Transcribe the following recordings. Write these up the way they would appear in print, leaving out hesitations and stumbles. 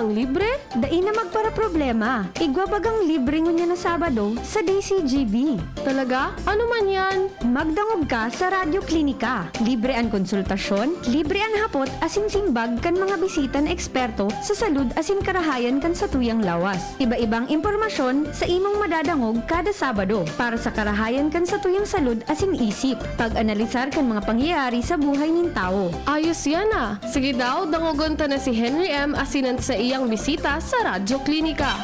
mang libre? Dai na magpara problema. Igwabagang libre ngunya na Sabado sa DCGB. Talaga? Ano man yan? Magdangog ka sa Radyo Klinika. Libre ang konsultasyon, libre ang hapot asin simbag kan mga bisita na eksperto sa salud asin karahayan kan sa tuyang lawas. Iba-ibang impormasyon sa imong madadangog kada Sabado para sa karahayan kan sa tuyang salud asin isip. Pag-analisar kan mga pangyayari sa buhay nin tao. Ayos yan ah. Sige daw, dangogon ta na si Henry M. asinan sa iyang bisita sa Radyo Klinika.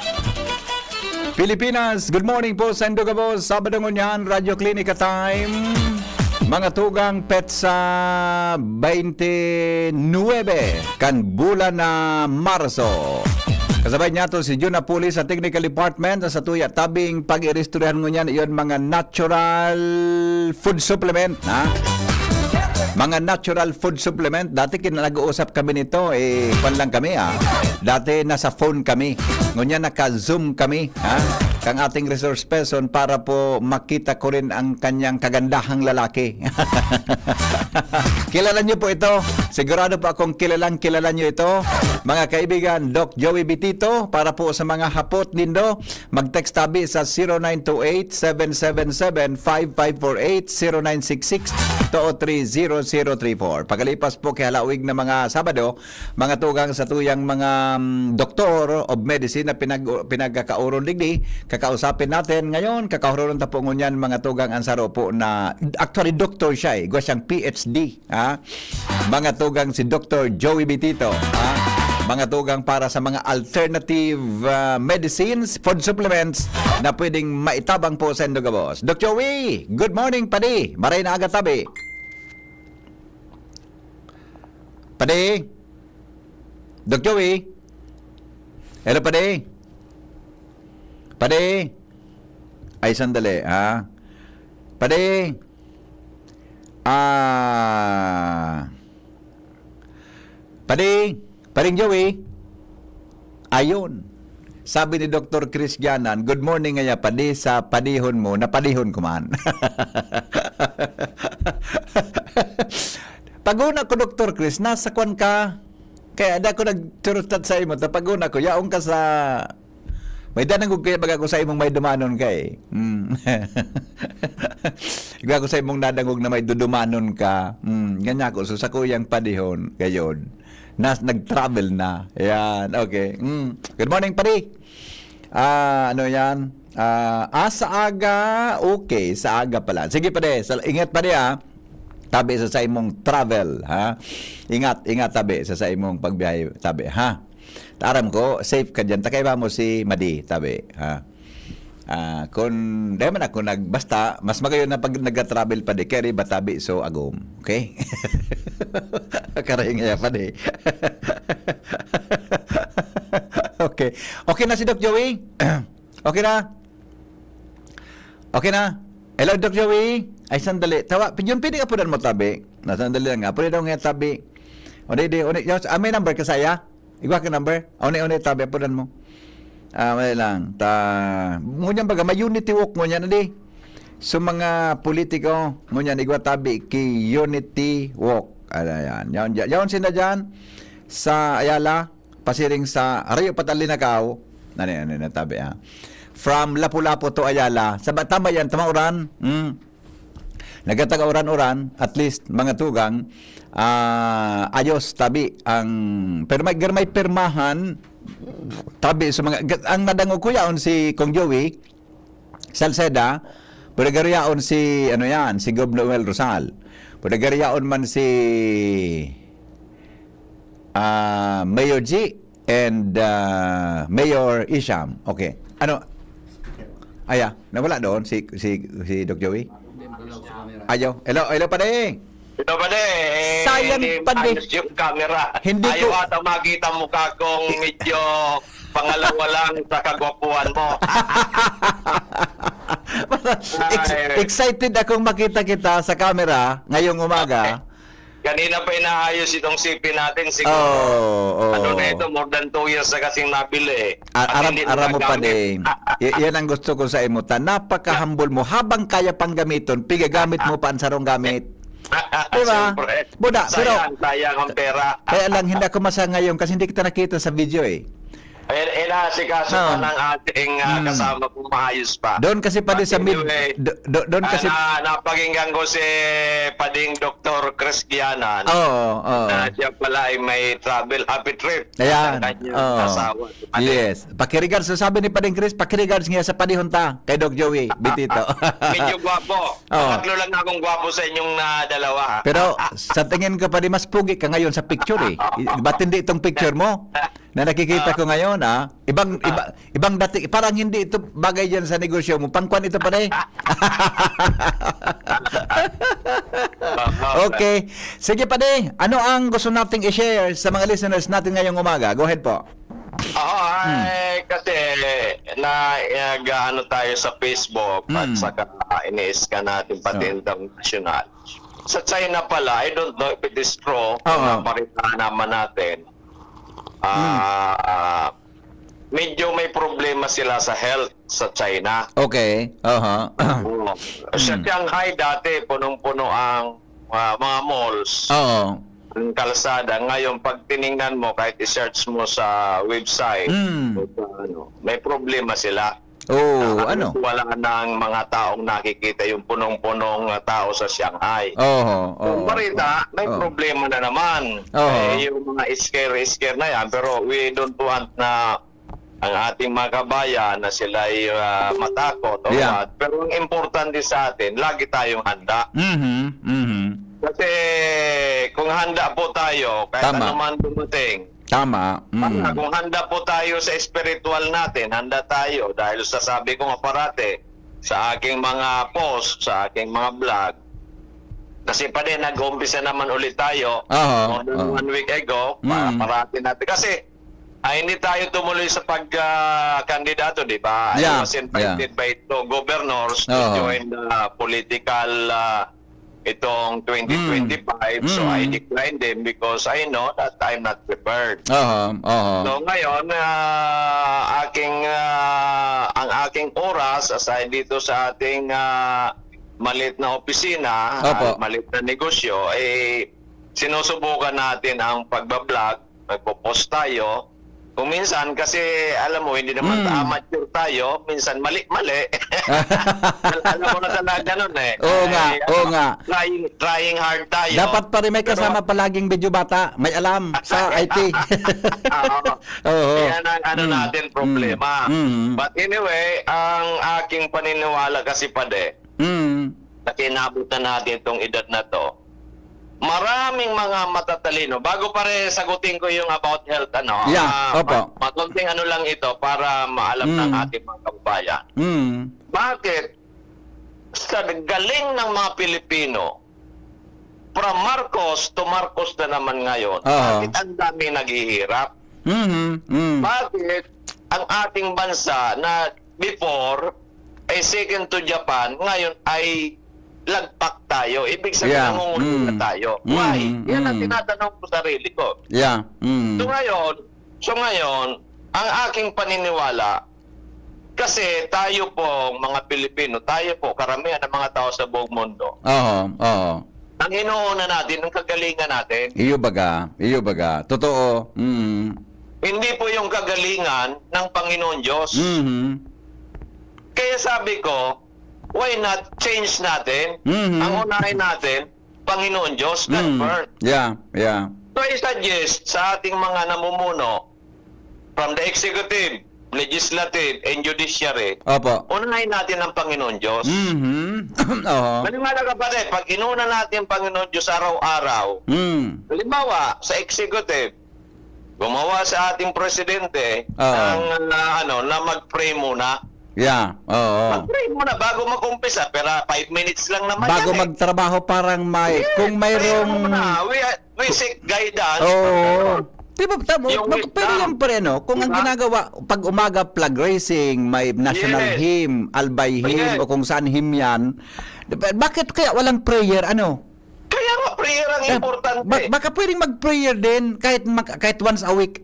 Pilipinas, good morning po sa Indogabo. Sabado ngunyan, Radyo Klinika time. Mga tugang petsa 29 kan bulan na Marso. Kasabay niya to si Jun Apuli sa Technical Department sa tuya tabing pag-iristoryahan ngunyan iyon mga natural food supplement. Ha? Mga natural food supplement, dati nag-uusap kami nito, pan lang kami Dati nasa phone kami, ngunyan naka-zoom kami, kang ating resource person para po makita ko rin ang kanyang kagandahang lalaki. Kilala niyo po ito, sigurado po akong kilala niyo ito. Mga kaibigan, Doc Joey Bitito, para po sa mga hapot nindo, mag-text tabi sa 0928-777-5548, 0966-203-0034. Pagkalipas po kay halawig na mga Sabado, mga tugang sa tuyang mga doktor of medicine na pinagkakauron digdi, kakausapin natin ngayon, kakauron ta po ngunyan mga tugang ansaro po na, actually doktor siya gwa siyang PhD. Mga tugang si Dr. Joey Bitito. Mga tugang para sa mga alternative medicines, food supplements na pwedeng maitabang po sa Indogabos. Dr. Joey, good morning, padi. Maray na aga tabi. Padi? Dr. Joey? Hello, padi? Padi? Ay, sandali, Padi? Padi? Paring Joey? Ayon. Sabi ni Dr. Chris Gianan, good morning ngaya, padi sa padihon mo, napadihon ko man. Paguna ko, Dr. Chris, nasa kwan ka. Kaya ada ko nagturutat sa imo, tapaguna ko, yaong ka sa... May danang kaya baga ko sa imong may dumanon kay. Iga ko sa imong nadangog na may dudumanon ka. Ganyan ko. So sa kuyang padihon, gayon. Nag-travel na. Ayan, okay. Good morning, pari. Ano yan? Sa aga, okay. Sa aga pala. Sige, pare. Ingat, pare, Tabi sa imong travel, Ingat tabi sa imong pagbiyahe, tabi, Aram ko, safe ka dyan. Takay ba mo si Madi, tabi, kung di man ako basta, mas magayon na pag nag-travel pa di, kaya ba tabi, so agom. Okay? Karay nga pa di. Okay. Okay na si Doc Joey? Okay na? Okay na? Hello, Doc Joey? Ay, sandali. Tawa, yun, pwede ka po mo tabi. Sandali lang nga. Pwede daw nga tabi. May number ka saya? Igwa ka number? One, tabi. Punan mo. Wala lang. Ngunyan baga, may unity walk ngunyan na di. So, mga politiko, ngunyan, igwa tabi, ki unity walk. Ayan. Yaon sila dyan sa Ayala, pasiring sa Rayo Patalinakaw. Ano, tabi, From Lapu-Lapu to Ayala. Tama yan, tamauran. Nagataga-uran-uran, at least, mga tugang, ayos, tabi, pero may permahan, tabi, so ang nadangog ko yaon si Kong Joey, Salceda, pwede si, si Gobnoel Rosal, pwede man si Mayor G and Mayor Isham. Okay. Nawala doon si Doc Joey? Ayaw. Hello pa din. Ito pa din. Sayang pa din. Ayos yung camera. Hindi ayaw ko... ata makita mukha kong medyo pangalawa lang sa kagwapuan mo. Excited akong makita kita sa camera ngayong umaga. Kanina pa inaayos itong CP natin siguro. Ano na ito, more than 2 years na kasing nabili. Aram mo pa din. Yan ang gusto ko sa imuta. Napaka-humble mo. Habang kaya pang gamiton, pigagamit mo pa ang sarong gamit. Diba? Buda, sayang ang pera. Kaya lang, hindi ako masa ngayon kasi hindi kita nakita sa video . inaasikaso pa ng ating kasama kung maayos pa. Doon kasi pa sa mid... Anyway, Doon kasi... napakinggan ko si Pading Dr. Chris Gianan. Oo, Na siya pala ay may travel happy trip. Ayan. Ang kanyang Oo. asawa. Yes. Pakiregards, sabi ni Pading Chris, pakiregards nga sa panihon ta kay Doc Joey Bitito. Medyo gwapo. Oo. Tatlo lang na akong gwapo sa inyong dalawa. Ha? Pero sa tingin ko pa di mas pugi ka ngayon sa picture eh. Ba't hindi itong picture mo? Na nakikita ko ngayon ibang dati parang hindi ito bagay diyan sa negosyo mo. Pangkwan ito pa eh. Okay. Sige pa ano ang gusto nating i-share sa mga listeners natin ngayong umaga? Go ahead po. Oo, kasi ano tayo sa Facebook at saka ini-scan natin pati international. Sa China pala, I don't know if it is true, kung marita naman natin, medyo may problema sila sa health sa China. Okay. Sa Shanghai dati, punong-puno ang mga malls. Oo. Ang kalsada. Ngayon, pag tiningnan mo, kahit i-search mo sa website, may problema sila. Wala nang mga taong nakikita yung punong-punong tao sa Shanghai. Kung marita, may problema na naman. Yung mga scare na yan. Pero we don't want na ang ating mga kabayan na sila ay matakot. Pero ang importante sa atin, lagi tayong handa. Kasi kung handa po tayo, kahit anuman dumating, Tama. kung handa po tayo sa spiritual natin, handa tayo dahil sasabi ko nga parate sa aking mga post, sa aking mga vlog, kasi pa din nag-umpisa naman ulit tayo more than 1 week ago, parate natin. Kasi hindi tayo tumuloy sa pagkandidato, di ba? I was invited by two governors to join the political itong 2025, so I declined them because I know that I'm not prepared. So ngayon, ang aking oras aside dito sa ating maliit na opisina, maliit na negosyo, sinusubukan natin ang pagbablog, magpo-post tayo. Kung minsan, kasi alam mo, hindi naman amateur tayo, minsan mali-mali. Alam mo na talaga nun eh. Oo nga. Trying hard tayo. Dapat pa rin may kasama palaging video bata. May alam sa IT. Kaya natin problema. But anyway, ang aking paniniwala kasi na kinabot na natin itong edad na to, maraming mga matatalino. Bago pa rin sagutin ko yung about health, matunting lang ito para maalam ng ating mga kababayan. Bakit sa galing ng mga Pilipino, from Marcos to Marcos na naman ngayon, bakit ang dami naghihirap? Bakit ang ating bansa na before ay second to Japan, ngayon ay lagpak tayo. Ibig sabihin, nangungulo na tayo. Why? Yan ang tinatanong ko sa sarili ko. So ngayon, ang aking paniniwala, kasi tayo po, mga Pilipino, tayo po, karamihan ng mga tao sa buong mundo. Ang inuuna natin, ang kagalingan natin. Iyo baga. Totoo. Hindi po yung kagalingan ng Panginoon Diyos. Kaya sabi ko, why not change natin? Ang unahin natin, Panginoon Diyos, God first. So I suggest sa ating mga namumuno, from the executive, legislative, and judiciary, unahin natin ang Panginoon Diyos. Maniwala ka ba rin, pag inuna natin ang Panginoon Diyos araw-araw, halimbawa, sa executive, gumawa sa ating presidente na mag-pray muna. Mag-pray muna bago mag-umpisa, pero 5 minutes lang naman bago yan magtrabaho parang kung mayroong we seek guidance. Diba, pero yan pa rin, kung ang ginagawa, pag umaga flag racing, may national hymn, albay hymn, o kung saan hymn yan, bakit kaya walang prayer, Kaya nga, prayer ang importante. Baka pwedeng mag-prayer din, kahit once a week,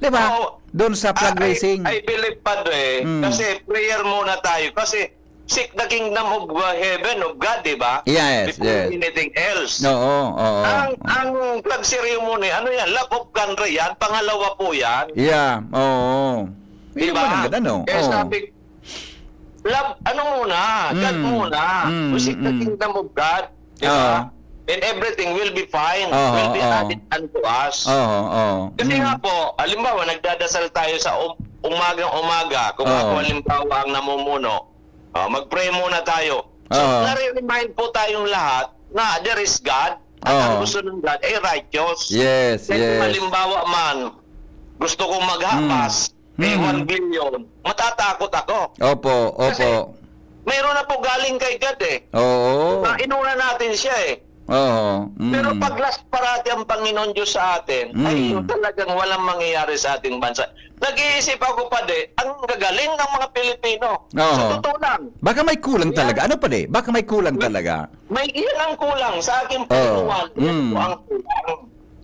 diba? Doon sa flag racing. I believe, Padre, kasi prayer muna tayo. Kasi seek the kingdom of heaven, of God, di ba? Yes, Before yes. anything else. Oo, oo. Ang flag ceremony, ano yan? Love of country yan. Pangalawa po yan. Yeah, oo. Di ba? Ano? Kaya Oo. sabi, love, ano muna? God muna. We seek the kingdom of God. Di ba? And everything will be fine. Will be added unto us. Oo, oo. Kasi nga po, halimbawa, nagdadasal tayo sa umagang-umaga. Kung ako halimbawa ang namumuno, mag-pray muna tayo. So, nare-remind po tayong lahat na there is God. At ang gusto ng God ay righteous. Yes, Kaya kung yes. halimbawa man, gusto kong maghapas, 1 billion, matatakot ako. Opo, Kasi, opo. mayroon na po galing kay God eh. Oo. Na inuna natin siya eh. Oo. Pero pag last parati ang Panginoon Diyos sa atin, ay yun talagang walang mangyayari sa ating bansa. Nag-iisip ako pa ang gagaling ng mga Pilipino. Sa totoo lang. Baka may kulang talaga. Ano pa Baka may kulang talaga. May iyan ang kulang sa aking pagkuhan. Iyan po ang kulang.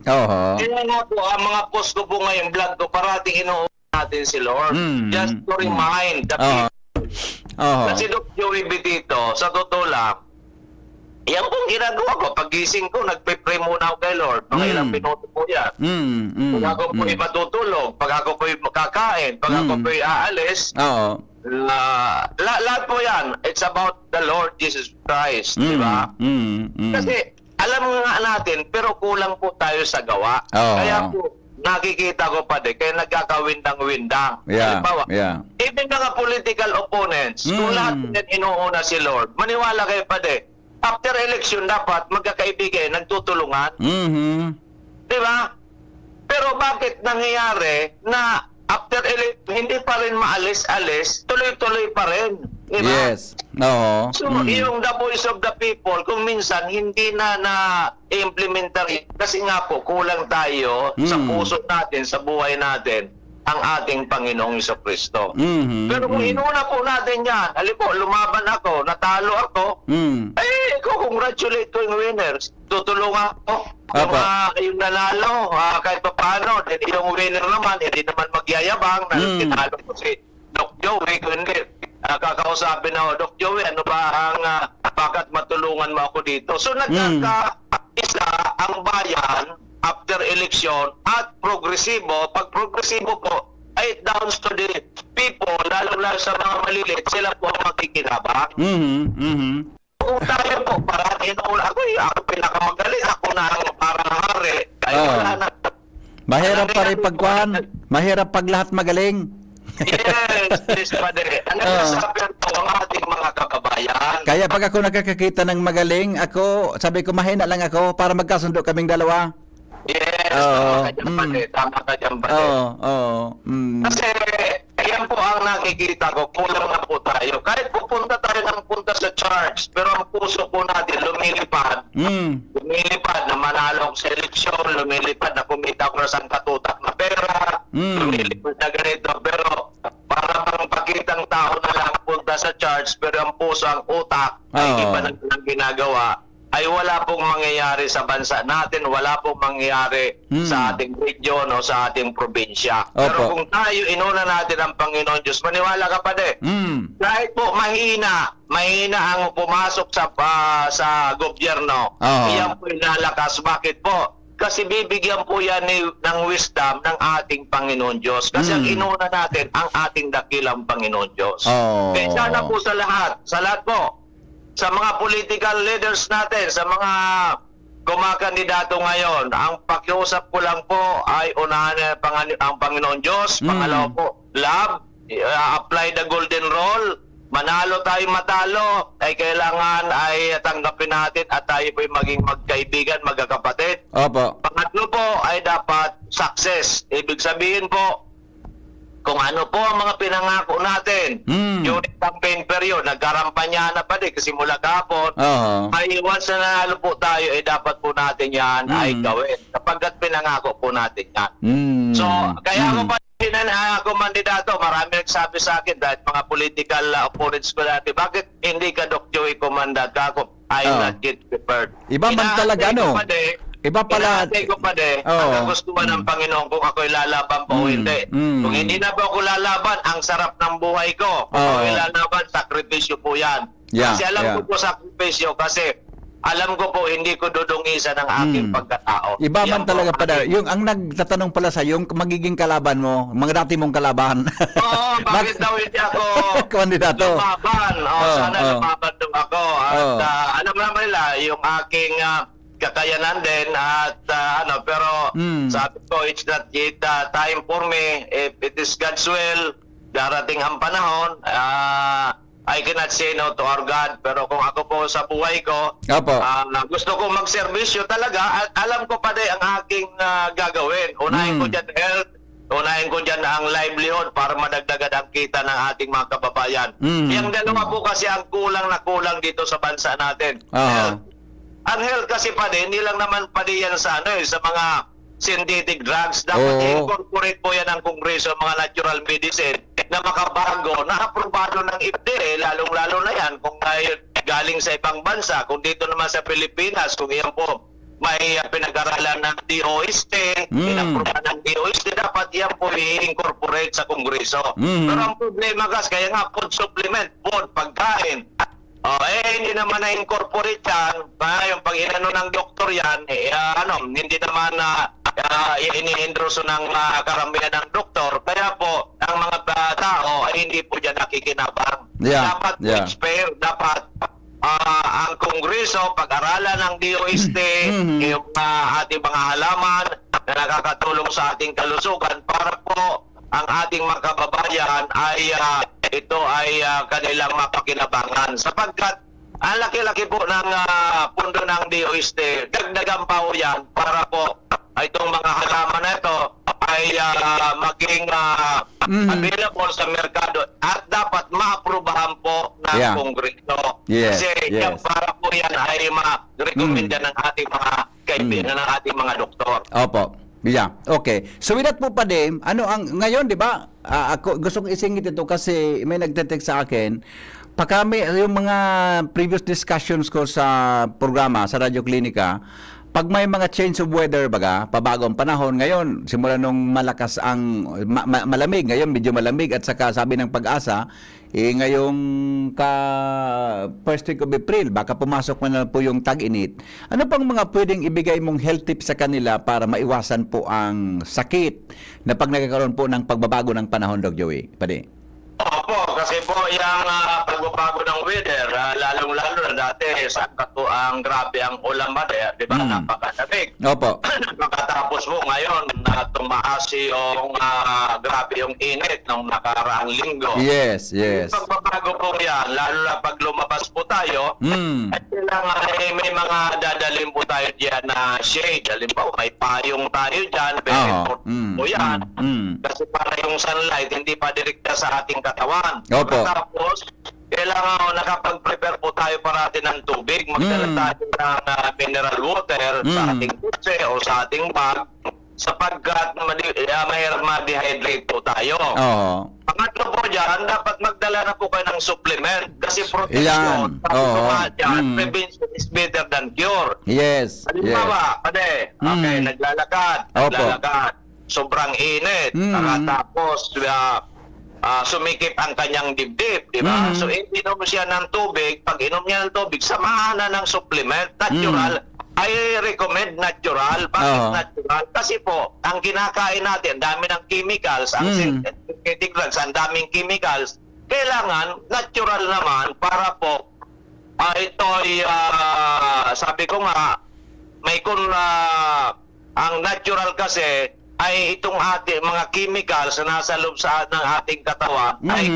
Oo. Kaya nga po, ang mga post ko po ngayon, vlog ko, parating inuuna natin si Lord. Just to remind the people. Kasi Dr. Joey Betito, sa totoo lang, yan pong ginagawa ko. Pagising ko, nagpe-pray muna ako kay Lord. Mga ilang minuto po yan. Pag ako po'y matutulog, pag ako po'y kakain, pag ako po'y aalis, lahat po yan, it's about the Lord Jesus Christ. Di ba? Kasi alam nga natin, pero kulang po tayo sa gawa. Kaya po, nakikita ko pa kaya nagkakawindang-windang. Halimbawa, even mga political opponents, kung lahat din inuuna si Lord, maniwala kayo pa after election dapat magkakaibigan, nagtutulungan. Di ba? Pero bakit nangyayari na after election, hindi pa rin maalis-alis, tuloy-tuloy pa rin. Di ba? Yes. Oo. So, yung the voice of the people, kung minsan hindi na implementary, kasi nga po, kulang tayo sa puso natin, sa buhay natin, ang ating Panginoong Jesucristo. Pero kung inuna po natin yan, halimbawa, lumaban ako, natalo ako, congratulate ko yung winners. Tutulungan ko. Yung nanalo, kahit pa paano, yung winner naman, hindi naman magyayabang, na tinalo ko si Doc Joey, kundi kakausapin ako, Doc Joey, ano ba ang bakit matulungan mo ako dito? So nagkakaisa ang bayan after election at progresibo. Pag progresibo po, ay it downs to the people, lalo sa mga maliliit, sila po ang makikinabang. Kung tayo po, parang inuula ako, ako pinakamagaling, ako na ang parang hari, kaya wala na. Mahirap pa rin pagkuhan. Mahirap pag lahat magaling. Yes, padre. Ano sabi po ang ating mga kakabayan? Kaya pag ako nakakakita ng magaling, sabi ko mahina lang ako para magkasundo kaming dalawa. Yes, tama ka dyan, padre. Tama ka dyan, padre. Kasi, ayan po ang nakikita ko, kulang na po tayo. Kahit pupunta tayo ng punta sa church, pero ang puso po natin lumilipad. Lumilipad na manalo sa eleksyon, lumilipad na kumita ko sa katutak na pera, lumilipad na ganito. Pero para bang pakitang tao na lang punta sa church, pero ang puso, ang utak, ay iba na lang ginagawa, ay wala pong mangyayari sa bansa natin, wala pong mangyayari sa ating region o sa ating probinsya. Pero kung tayo inuna natin ang Panginoon Diyos, maniwala ka pa kahit po mahina ang pumasok sa gobyerno, iyan po lalakas. Bakit po? Kasi bibigyan po yan ng wisdom ng ating Panginoon Diyos. Kasi ang inuna natin, ang ating dakilang Panginoon Diyos. Kaya sana po sa lahat po, sa mga political leaders natin, sa mga kumakandidato ngayon, ang pakiusap ko lang po ay unahan ang Panginoon Diyos. Pangalawa po, love, apply the golden rule. Manalo tayo matalo, ay kailangan ay tanggapin natin at tayo po maging magkaibigan, magkakapatid. Pangatlo po ay dapat success. Ibig sabihin po, kung ano po ang mga pinangako natin during campaign period, nagkarampanya na pa kasi mula kahapon, ay once na nanalo po tayo, ay dapat po natin yan ay gawin. Kapagkat pinangako po natin yan. So, kaya ako pa ako mandidato, marami nagsabi sa akin dahil mga political opponents ko dati, bakit hindi ka Doc Joey kumandat? Ako, I'm not yet prepared. Iba man talaga, no? Iba pala. Inaantay ko pa din, Oo. ang kagustuhan ng Panginoon kung ako'y lalaban pa o hindi. Kung hindi na po ako lalaban, ang sarap ng buhay ko. Kung Oo. ako'y lalaban, sakripisyo po yan. Yeah, Kasi alam yeah. ko po sakripisyo kasi alam ko po hindi ko dudungisan ang aking pagkatao. Iba Yan man talaga po, pala. Yung ang nagtatanong pala sa yung magiging kalaban mo, mga dati mong kalaban. Oo, bakit daw hindi ako Kandidato. lumaban? Sana lumaban daw ako. At alam naman nila, yung aking kakayanan din at pero sabi ko, it's not yet time for me. If it is God's will, darating ang panahon, I cannot say no to our God. Pero kung ako po sa buhay ko, Opo. gusto ko magserbisyo talaga at alam ko pa din ang aking gagawin. Unahin ko dyan health, unahin ko dyan ang livelihood para madagdagan ang kita ng ating mga kababayan. Yung dalawa po kasi ang kulang na kulang dito sa bansa natin. Health. Ang health kasi pa din, hindi lang naman pa din yan sa sa mga synthetic drugs. Dapat i-incorporate po yan ng Kongreso, mga natural medicine na makabago, na-aprobado ng FDA, lalong-lalo na yan kung galing sa ibang bansa. Kung dito naman sa Pilipinas, kung yan po may pinag-aralan ng DOST, pinaproban ng DOST, dapat yan po i-incorporate sa Kongreso. Pero ang problema kasi, kaya nga food supplement, food, pagkain, hindi naman na-incorporate yan. Yung pag inano ng doktor yan, hindi naman ini-endorso ng karamihan ng doktor. Kaya po, ang mga tao ay hindi po dyan nakikinabang. Dapat fair, dapat ang Kongreso, pag-aralan ng DOST, yung ating mga halaman na nakakatulong sa ating kalusugan para po ang ating mga kababayan ay ito ay kanilang mapakinabangan sapagkat ang laki-laki po ng pundo ng DOST, dagdagan pa po yan para po itong mga halaman na ito ay maging available sa merkado at dapat maaprubahan po ng Kongreso. Kasi yan para po yan ay ma-recommenda ng ating mga kaibigan, ng ating mga doktor. Opo. Yeah, okay. So with that po pa din, ngayon, di ba, ako gusto kong isingit ito kasi may nagte-text sa akin, pakami, yung mga previous discussions ko sa programa, sa Radyo Klinika, pag may mga change of weather, pabago ang panahon, ngayon, simula nung malakas ang, malamig, ngayon medyo malamig, at saka sabi ng Pag-asa, ngayong first week of April, baka pumasok na po yung tag-init. Ano pang mga pwedeng ibigay mong health tips sa kanila para maiwasan po ang sakit na pag nagkakaroon po ng pagbabago ng panahon, Dr. Joey? Pwede. Opo, kasi po yung pagbabago ng weather, lalong-lalo na dati, sakto po ang grabe ang ulan ba, di ba? Napakalamig. Opo. Pagkatapos po ngayon, tumaas yung grabe yung init nung nakaraang linggo. Yes. Yung pagbabago po yan, lalo na pag lumabas po tayo, ay kailangan may mga dadalhin po tayo dyan na shade. Halimbawa, may payong tayo dyan, very important po yan. Kasi para yung sunlight, hindi pa direkta sa ating katawan. Opo. Tapos, kailangan nakapag-prepare po tayo parati ng tubig. Magdala tayo ng mineral water sa ating kutse o sa ating bag sapagkat mahirap ma-dehydrate po tayo. Pangatlo po dyan, dapat magdala na po kayo ng supplement kasi protection. Prevention is better than cure. Yes. Halimbawa, naglalakad, sobrang init, tapos sumikip ang kanyang dibdib, di ba? So, inom siya ng tubig. Pag inom niya ng tubig, samahan na ng supplement, natural. I recommend natural. Bakit natural? Kasi po, ang kinakain natin, dami ng chemicals, ang synthetic drugs, ang daming chemicals, kailangan natural naman para po ito ay, sabi ko nga, ang natural kasi, ay itong ating mga chemicals na nasa loob ng ating katawan ay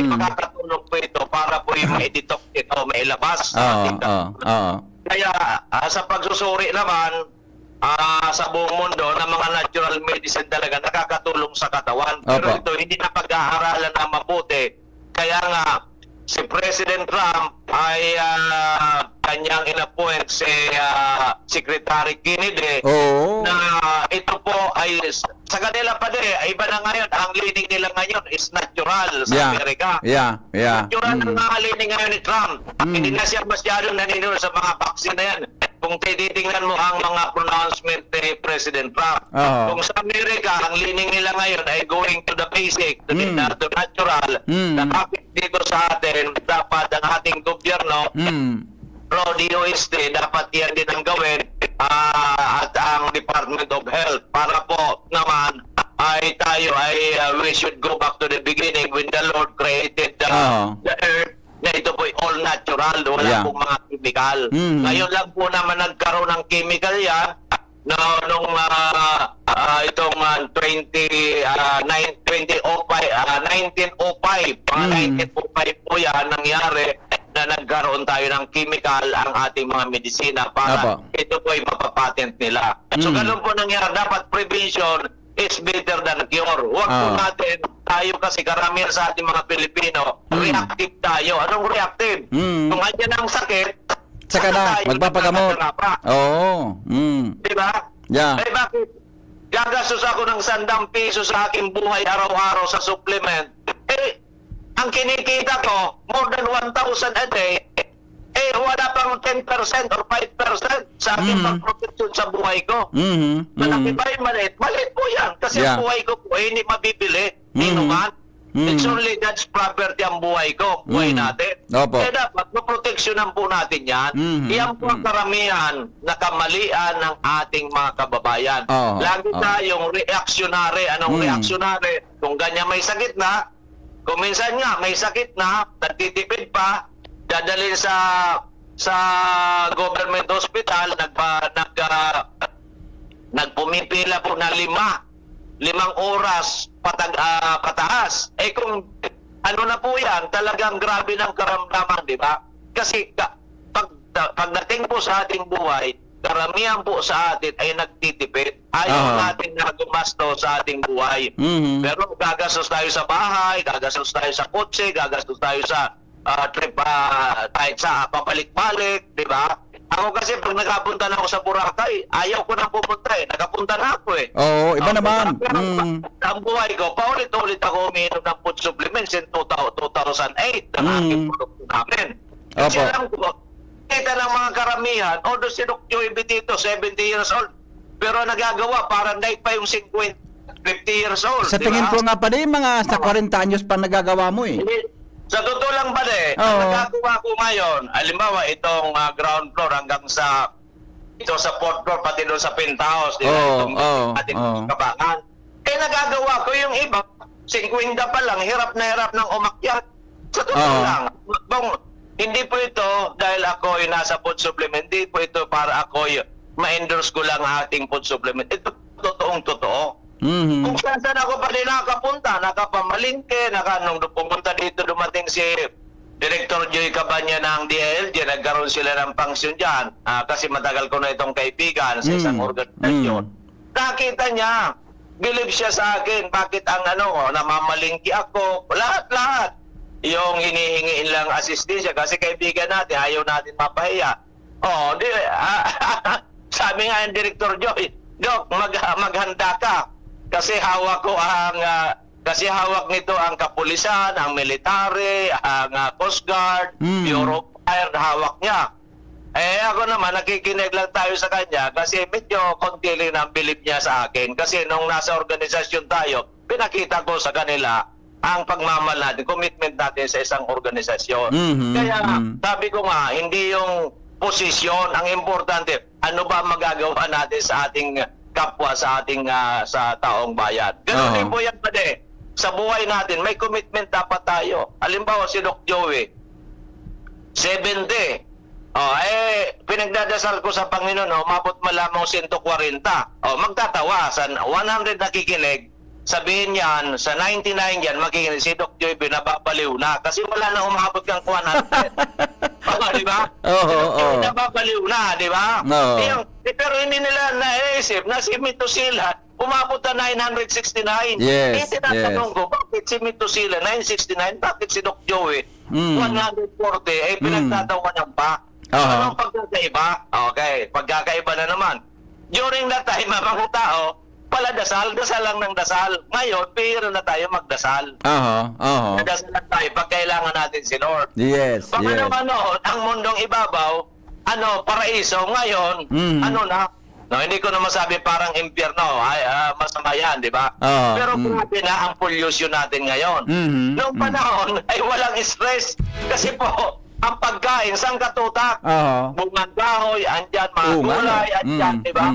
makakatulong po ito para po ma-detox ito, mailabas sa ating katawan. Kaya sa pagsusuri naman sa buong mundo ng mga natural medicine talaga nakakatulong sa katawan. Pero ito hindi na pag-aaralan na mabuti. Kaya nga si President Trump ay kanyang in-appoint si Secretary Kennedy na ito po ay sa kanila pa din, iba na ngayon. Ang lining nila ngayon is natural sa Yeah. Amerika. Yeah. Natural ang mga lining ngayon ni Trump. Hindi na siya masyadong naninuro sa mga vaccine na yan. Kung titingnan mo ang mga pronouncement ni President Trump, kung sa Amerika, ang lining nila ngayon ay going to the basic, to the natural, na kapit dito sa atin, dapat ang ating gobyerno, pro DOST, dapat yan din ang gawin at ang Department of Health para po naman ay tayo ay we should go back to the beginning when the Lord created the earth na ito po all natural, wala pong mga chemical. Ngayon lang po naman nagkaroon ng chemical yan nung itong 1905 po yan nangyari na nagkaroon tayo ng chemical ang ating mga medisina para ito po ay mapapatent nila. So ganun po nangyari, dapat prevention is better than cure. Huwag po natin, tayo kasi karamihan sa ating mga Pilipino, reactive tayo. Anong reactive? Kung andyan ang sakit, Saka na, magpapagamot. Diba? Yeah. Eh bakit? Gagastos ako ng 100 piso sa aking buhay araw-araw sa supplement. Eh, ang kinikita ko, more than 1,000 a day, eh wala pang 10% or 5% sa aking pag-protection sa buhay ko. Malaki ba yung maliit? Maliit po yan. Kasi ang buhay ko po hindi mabibili. Inuman. It's only God's property ang buhay ko. Buhay natin. Kaya dapat maproteksyonan po natin yan. Yan po ang karamihan na kamalian ng ating mga kababayan. Lagi tayong reactionary. Anong reactionary? Kung ganyan may sakit na, kung minsan nga may sakit na, nagtitipid pa, dadalhin sa government hospital, nagpumipila po na 5 oras pataas. Eh kung ano na po yan, talagang grabe ng karamdaman, di ba? Kasi pagdating po sa ating buhay, karamihan po sa atin ay nagtitipid. Ayaw natin na gumasto sa ating buhay. Pero gagastos tayo sa bahay, gagastos tayo sa kotse, gagastos tayo sa trip kahit sa papalik-balik, di ba? Ako kasi pag nakapunta na ako sa Boracay, ayaw ko nang pupunta eh. Nakapunta na ako eh. Iba naman. Ang buhay ko, paulit-ulit ako umiinom ng food supplements in 2008 ng aking produkto namin. Kasi alam ko, kita ng mga karamihan, although si Doc Joey dito, 70 years old, pero nagagawa, parang dahil pa yung 50 years old. Sa tingin ko nga pa din, mga sa 40 anyos pa nagagawa mo eh. Sa totoo lang ba ang nagagawa ko ngayon, halimbawa itong ground floor hanggang sa fourth floor, pati doon sa penthouse, itong ating kabangan. Eh nagagawa ko yung iba, 50 pa lang, hirap na hirap ng umakyat. Sa totoo lang, hindi po ito dahil ako ay nasa food supplement, hindi po ito para ako ma-endorse ko lang ating food supplement. Ito totoong totoo. Kung saan ako pa din nakapunta, nakapamalingke, nung pumunta dito dumating si Director Joy Cabanya ng DLG, nagkaroon sila ng pangsyon dyan kasi matagal ko na itong kaibigan sa isang organisasyon. Nakita niya, believe siya sa akin, bakit ang namamalingki ako, lahat. Yung hinihingi lang asistensya kasi kaibigan natin, ayaw natin mapahiya. Sabi nga yung Director Joy, Doc, maghanda ka. Kasi hawak nito ang kapulisan, ang military, ang Coast Guard, Bureau of Fire, hawak niya. Eh ako naman, nakikinig lang tayo sa kanya kasi medyo konti lang ang bilib niya sa akin. Kasi nung nasa organisasyon tayo, pinakita ko sa kanila ang pagmamahal natin, commitment natin sa isang organisasyon. Kaya sabi ko nga, hindi yung posisyon ang importante. Ano ba magagawa natin sa ating kapwa, sa ating sa taong bayan. Ganun din po yan pwede. Sa buhay natin, may commitment dapat tayo. Halimbawa si Doc Joey, 70. Pinagdadasal ko sa Panginoon, umabot malamang 140. Magtatawa, sa 100 nakikinig, sabihin yan, sa 99 yan, makikinig si Doc Joey, nababaliw na. Kasi wala na umabot kang 100. Di ba? Nababaliw na, di ba? Pero hindi nila naisip na si Methuselah umabot na 969. Yes, tinatanong ko, bakit si Methuselah 969? Bakit si Doc Joey 140? Pinagtatawanan pa. Anong pagkakaiba? Okay, pagkakaiba na naman. During that time, mga tao, paladasal, dasal lang ng dasal. Ngayon, bihira na tayo magdasal. Magdasal lang tayo pag kailangan natin si Lord. Yes, Baka yes. naman, ang mundong ibabaw, paraiso, ngayon, hindi ko na masabi parang impyerno, masama yan, di ba? Pero grabe na ang pollution natin ngayon. Noong panahon ay walang stress kasi po, ang pagkain, sangkatutak, bungang kahoy, andyan, mga gulay, andyan, di ba?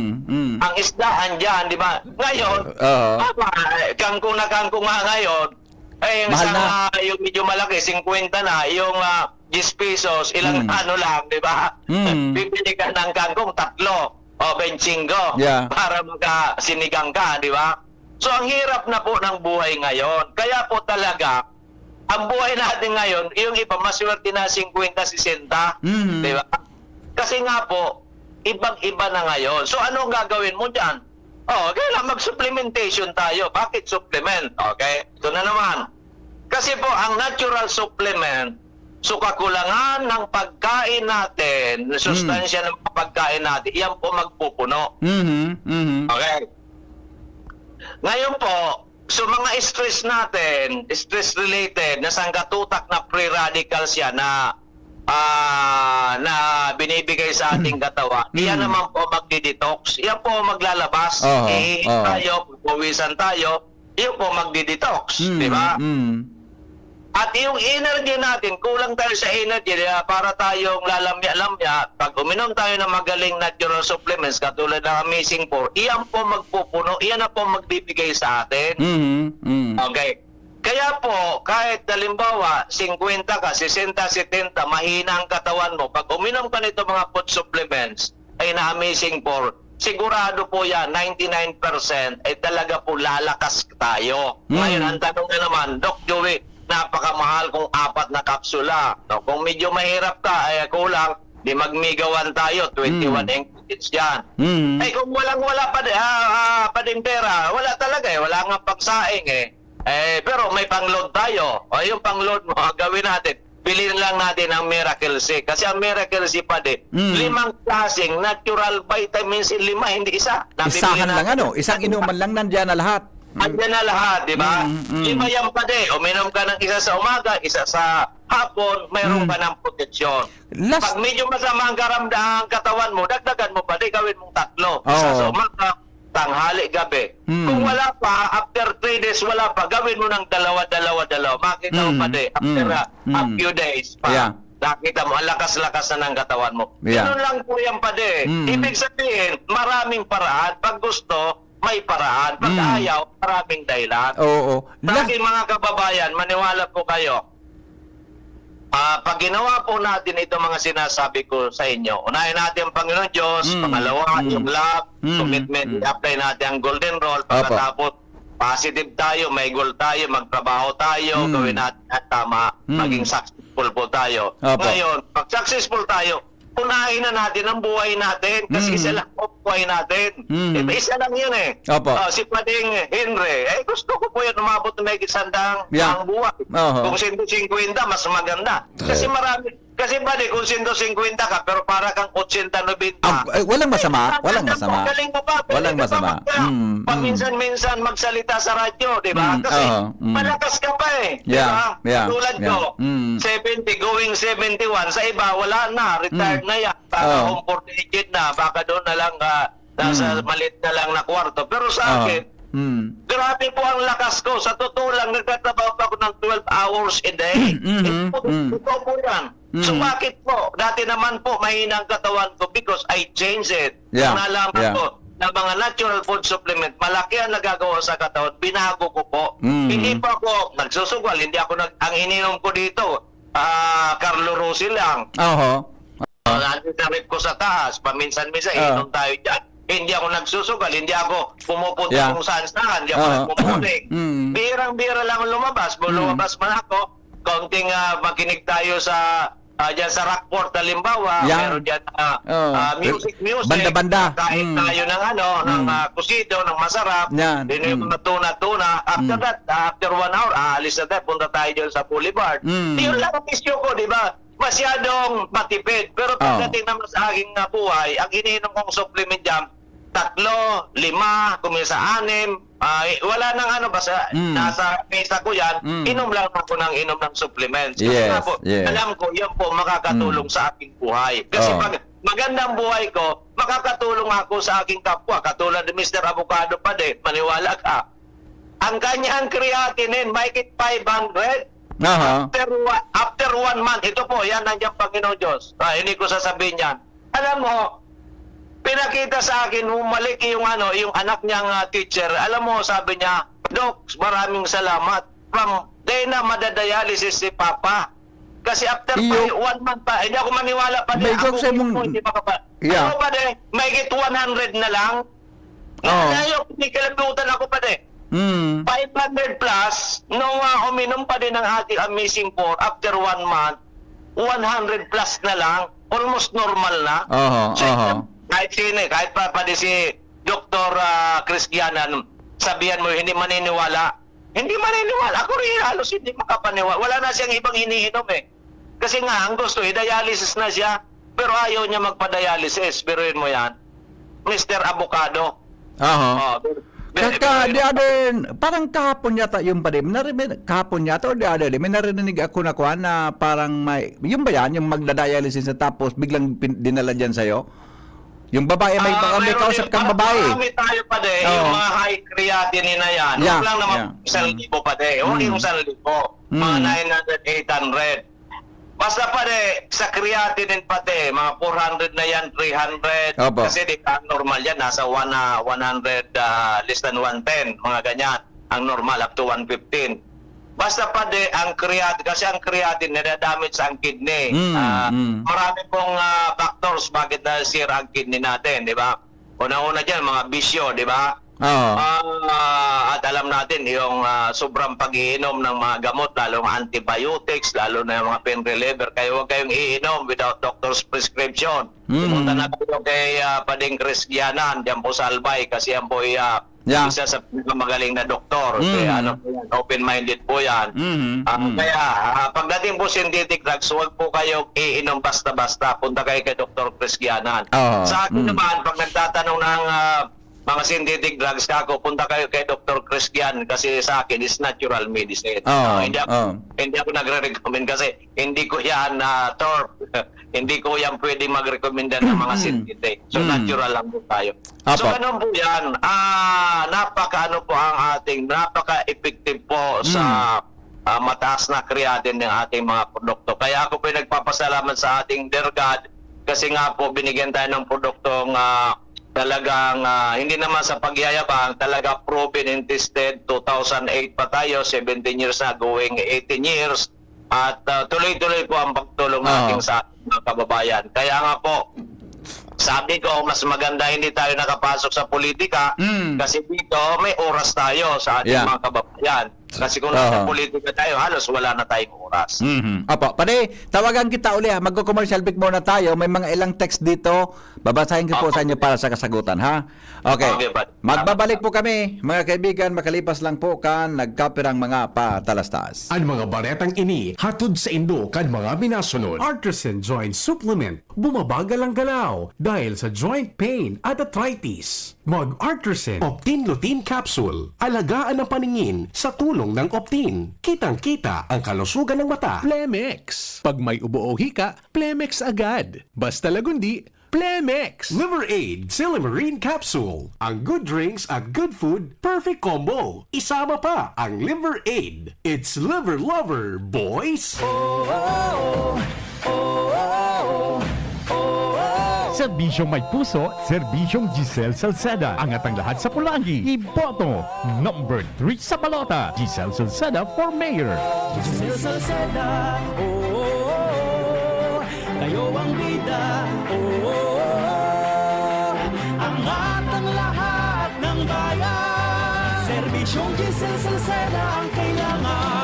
Ang isda, andyan, di ba? Ngayon, kangkong na kangkong nga ngayon, yung mahal isang, na. yung medyo malaki, 50 na, yung 10 pesos, ilang ano lang, di ba? Bibili ka ng kangkong 3 o 25 Yeah. para magkasinigang ka, di ba? So, ang hirap na po ng buhay ngayon. Kaya po talaga, ang buhay natin ngayon, yung iba, maswerte na 50-60, di ba? Kasi nga po, ibang-iba na ngayon. So, ano ang gagawin mo dyan? Kailangan mag-supplementation tayo. Bakit supplement? Okay? Ito na naman. Kasi po, ang natural supplement, so kakulangan ng pagkain natin, sustansya ng pagkain natin, yan po magpupuno. Okay? Ngayon po, so mga stress natin, stress-related, na sangkatutak na free radicals yan na binibigay sa ating katawan, yan naman po magdi-detox. Yan po maglalabas. Tayo, pupuwisan tayo, yan po magdi-detox. Di ba? At yung energy natin, kulang tayo sa energy para tayong lalamya-lamya. Pag uminom tayo ng magaling natural supplements katulad ng Amazing 4, iyan po magpupuno, iyan na po magbibigay sa atin. Okay. Kaya po, kahit halimbawa 50 ka, 60, 70, mahina ang katawan mo, pag uminom ka nito mga food supplements ay na Amazing 4, sigurado po yan, 99% ay talaga po lalakas tayo. Ngayon, ang tanong na naman, Doc Joey, napakamahal kung 4 na kapsula. No, kung medyo mahirap ka, ay kulang, di magmigawan tayo, 21 ingredients yan. Kung wala pa din pera, wala talaga wala nga pagsaing pero may pang-load tayo. Yung pang-load mo, gawin natin. Bilhin lang natin ang Miracle C. Kasi ang Miracle C pa din, 5 klaseng natural vitamins, 5, hindi isa. Isahan lang isang inuman lang nandiyan na lahat. Andiyan na lahat, di ba? 5 yan pa din. Uminom ka ng isa sa umaga, isa sa hapon, mayroon ka ng proteksyon. Pag medyo masama ang karamdaman ang katawan mo, dagdagan mo pa din, gawin mong 3. Isa sa umaga, tanghali, gabi. Kung wala pa, after 3 days, wala pa, gawin mo ng dalawa. Makita mo pa din, after a few days pa. Nakita mo, ang lakas-lakas na ng katawan mo. Ganun lang po yan pa din. Ibig sabihin, maraming paraan. Pag gusto, may paraan. Pag ayaw, maraming dahilan. Sa aking mga kababayan, maniwala po kayo, pag ginawa po natin ito mga sinasabi ko sa inyo, unahin natin ang Panginoon Diyos, pangalawa, yung love, commitment, i-apply natin ang golden rule, pagkatapos, positive tayo, may goal tayo, magtrabaho tayo, gawin natin at tama, maging successful po tayo. Ngayon, pag successful tayo, unahin na natin ang buhay natin kasi isa lang po buhay natin. Isa lang yun si Pading Henry, gusto ko po yan umabot na may 100 ang buhay. Kung 150, mas maganda. Kasi marami, kasi Pading, kung 150 ka, pero para kang 80-90. Walang masama. Galing mo pa. Walang masama. Paminsan-minsan magsalita sa radyo, di ba? Kasi malakas ka pa di ba? Tulad ko, 70, going 71. Sa iba, wala na. Retired na yan. Baka home for the aged na. Baka doon na lang, nasa malit na lang na kwarto. Pero sa akin, grabe po ang lakas ko. Sa totoo lang, nagtatrabaho pa ako ng 12 hours a day. Ito po yan. So bakit po? Dati naman po, mahina ang katawan ko because I changed it. Nalaman ko na mga natural food supplement, malaki ang nagagawa sa katawan, binago ko po. Hindi pa ako nagsusugal, hindi ako ang ininom ko dito, Carlo Rossi lang. Nandito ko sa taas, paminsan-minsan, inom tayo dyan. Hindi ako nagsusugal, hindi ako pumupunta kung saan-saan, hindi ako nagpumuling. Birang-bira lang lumabas, lumabas man ako, kaunting makinig tayo sa dyan sa Rockport, halimbawa, meron dyan music, banda-banda. Kain tayo ng ng kusido, ng masarap, din yung tuna-tuna. After that, after 1 hour, aalis na tayo, punta tayo dyan sa Boulevard. Yun lang ang isyo ko, di ba? Masyadong matipid. Pero pagdating naman sa aking buhay, ang iniinom kong supplement dyan, 3, 5, kung minsan 6, wala nang ano, basta nasa mesa ko yan, inom lang ako ng supplements. Kasi Yes, nga po, yes. alam ko, yan po makakatulong sa aking buhay. Kasi pag magandang buhay ko, makakatulong ako sa aking kapwa. Katulad ni Mr. Avocado pa din, maniwala ka. Ang kanyang creatinine, mahigit 500. Aha. After 1 month, ito po, yan nandiyan Panginoon Diyos. Hindi ko sasabihin yan. Alam mo, pinakita sa akin, humalik yung anak niyang teacher. Alam mo, sabi niya, Doc, maraming salamat. From day na madadialysis si Papa. Kasi after 1 month pa, hindi ako maniwala pa din. May Ako Doc, mismo, hindi makapa. Yeah. Ako pa din, mahigit 100 na lang. Ngayon, hindi kalabutan ako pa din. 500 plus, nung uminom pa din ng ating Amazing 4 after 1 month, 100 plus na lang, almost normal na. So, kahit sino, kahit pa din si Dr. Christianan, sabihan mo, hindi maniniwala. Hindi maniniwala. Ako rin halos hindi makapaniwala. Wala na siyang ibang iniinom eh. Kasi nga, ang gusto, dialysis na siya, pero ayaw niya magpa-dialysis. Biruin mo yan. Mr. Avocado. Aha. Pero- Parang kahapon yata yung pa rin. Kahapon yata o di other day, may narinig ako na kuha na parang may, yung ba yan, yung magdadialysis na tapos biglang dinala dyan sa'yo? Yung babae, may kausap kang babae. Marami tayo pa din, yung mga high creatinine na yan. Yeah, Huwag lang naman 1,000 pa din. Huwag yung 1,000. Mga 900, 800. Basta pa din, sa creatinine pati, mga 400 na yan, 300. Opo. Kasi di ka normal yan, nasa 100, less than 110, mga ganyan. Ang normal, up to 115. Basta pa din, ang creatinine, kasi ang creatinine nadadamage sa ang kidney. Marami pong factors bakit nasira ang kidney natin, di ba? Una-una dyan, mga bisyo, di ba? At alam natin yung sobrang pag-iinom ng mga gamot, lalo ng antibiotics, lalo na yung mga pain reliever. Kaya huwag kayong iinom without doctor's prescription. Pumunta na kayo kay Pading Christianan, diyan po sa Albay, kasi yan po isa sa magaling na doktor. Kaya open-minded po yan. Kaya pagdating po synthetic drugs, huwag po kayo iinom basta-basta. Punta kayo kay Dr. Christianan. Sa akin naman, pag nagtatanong ng mga synthetic drugs kako, punta kayo kay Dr. Christian kasi sa akin is natural medicine. Hindi ako nagre-recommend kasi hindi ko yan hindi ko yan pwede mag-recommenda ng mga synthetic. So natural lang po tayo. So ano po yan? Napaka-ano po ang ating, napaka-effective po sa mataas na creatinine ng ating mga produkto. Kaya ako po nagpapasalamat sa ating Dear God kasi nga po binigyan tayo ng produktong talagang hindi naman sa pagyayabang, talaga proven and tested. 2008 pa tayo, 17 years na, going 18 years. At tuloy-tuloy po ang pagtulong natin sa mga kababayan. Kaya nga po, sabi ko, mas maganda hindi tayo nakapasok sa politika kasi dito may oras tayo sa ating mga kababayan. Kasi kung nasa politika tayo, halos wala na tayong oras. Apo, pare, tawagan kita uli ha. Magko-commercial break muna tayo. May mga ilang text dito. Babasahin ko po sa inyo para sa kasagutan, ha? Okay. Magbabalik po kami, mga kaibigan. Makalipas lang po kan nagkapirang mga patalastas. Ang mga baretang ini, hatod sa Indo kan mga minasunod. Artisan Joint Supplement, bumabagal ang galaw dahil sa joint pain at arthritis. Mag-Artisan Optin Lutein Capsule, alagaan ang paningin sa tulong ng Optin. Kitang-kita ang kalusugan ng mata. Plemex. Pag may ubo o hika, Plemex agad. Basta lagundi, Plemex. Liver Aid Silimarine Capsule. Ang good drinks at good food, perfect combo. Isama pa ang Liver Aid. It's liver lover, boys! Serbisyong may puso, serbisyong Giselle Salceda. Angat ang lahat sa Pulangi. Iboto. Number 3 sa balota. Giselle Salceda for mayor. Giselle Salceda, kayo ang bida, angat ang lahat ng bayan. Serbisyong Giselle Salceda ang kailangan.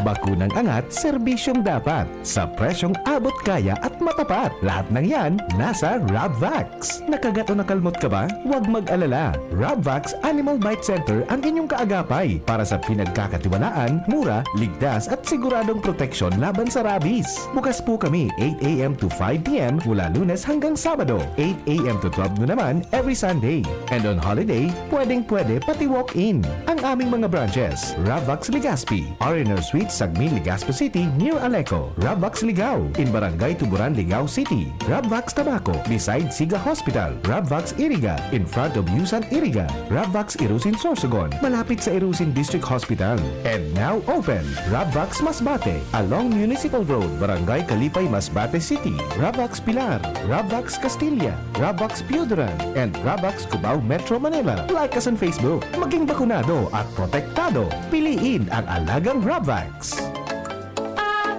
Bakunang angat, serbisyong dapat. Sa presyong abot kaya at matapat. Lahat ng yan, nasa Rabvax. Nakagat o nakalmot ka ba? Huwag mag-alala. Rabvax Animal Bite Center ang inyong kaagapay para sa pinagkakatiwalaan, mura, ligtas at siguradong proteksyon laban sa rabies. Bukas po kami 8 a.m. to 5 p.m. mula Lunes hanggang Sabado. 8 a.m. to 12 noon naman every Sunday. And on holiday, pwedeng-pwede pati walk-in. Ang aming mga branches, Rabvax Legazpi, R&R Suite, Sagmin, Legazpo City, near Aleco. Rabvax Ligao, in Barangay Tuburan, Ligao City. Rabvax Tabaco, beside Siga Hospital. Rabvax Iriga, in front of Yusan Iriga. Rabvax Irusin Sorsogon, malapit sa Irusin District Hospital. And now open, Rabvax Masbate, along Municipal Road, Barangay Kalipay, Masbate City. Rabvax Pilar, Rabvax Castilla, Rabvax Piudaran, and Rabvax Cubao Metro Manila. Like us on Facebook. Maging bakunado at protektado. Piliin ang alagang Rabvax.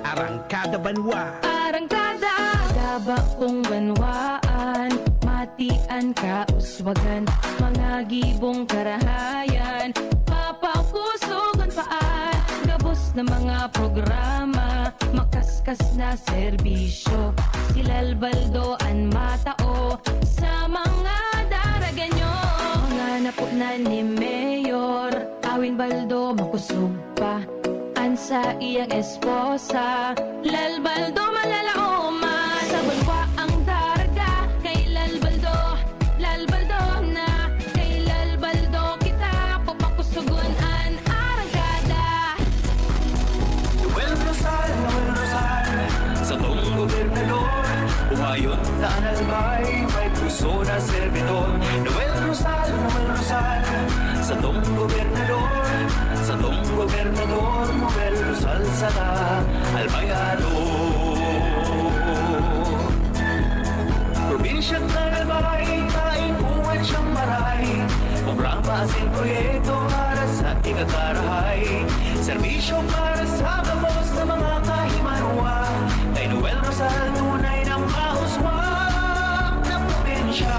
Arangkada Banwa. Arangkada Dabaong banwaan Matian kauswagan Mga gibong karahayan Papakusugan paan Gabos na mga programa Makaskas na serbisyo Silalbaldoan matao Sa mga daraganyo Mga napo na ni Mayor Awin baldo makusog pa sa iyang esposa Lalbaldo malalaoma Sa banwa ang daraga Kay Lalbaldo na Kay Lalbaldo kita Pumakusugon an arangkada Noel Rosal Sa tong gobernador Umayon na analbay May puso na servidor Noel Rosal Sa tong gobernador Sa tong gobernador Noel Rosal sa albayado Probinsya ng Albay Kainungan siyang maray Programa asin proyekto para sa ikakarahay Serbisyo para sa gabos na mga kahimanwa Kay Noel Rosal tunay ng mahuswang na probinsya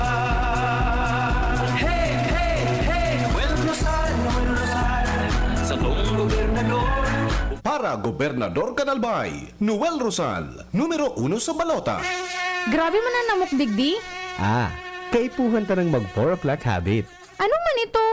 Hey, hey, hey, Noel Rosal Sa tong gobernador Para Gobernador Canalbay, Noel Rosal, numero 1 sa balota. Grabe man na namok digdi Kaipuhan ta ng mag 4 o'clock habit. Ano man ito?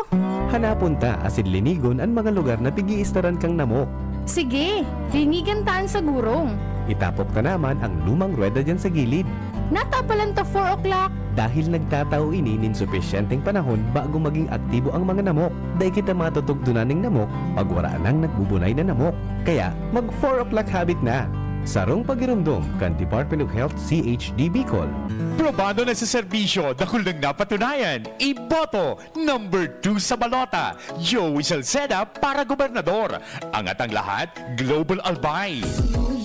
Hanapon ta asin linigon ang mga lugar na pigi-istaran kang namok. Sige, ringigan taan sa gurong Itapok ta naman ang lumang rueda dyan sa gilid. Natapalan ta 4 o'clock Dahil nagtatao ini nin sufisyenteng panahon bago maging aktibo ang mga namok. Dahil kita matutugtunan ng namok pag waraan ang nagbubunay na namok. Kaya mag 4 o'clock habit na. Sarong pagirumdom kan Department of Health CHD Bicol. Probado na sa serbisyo, dakul nang napatunayan. Iboto, number 2 sa balota. Joey Salceda para gobernador. Angat ang lahat, Global Albay.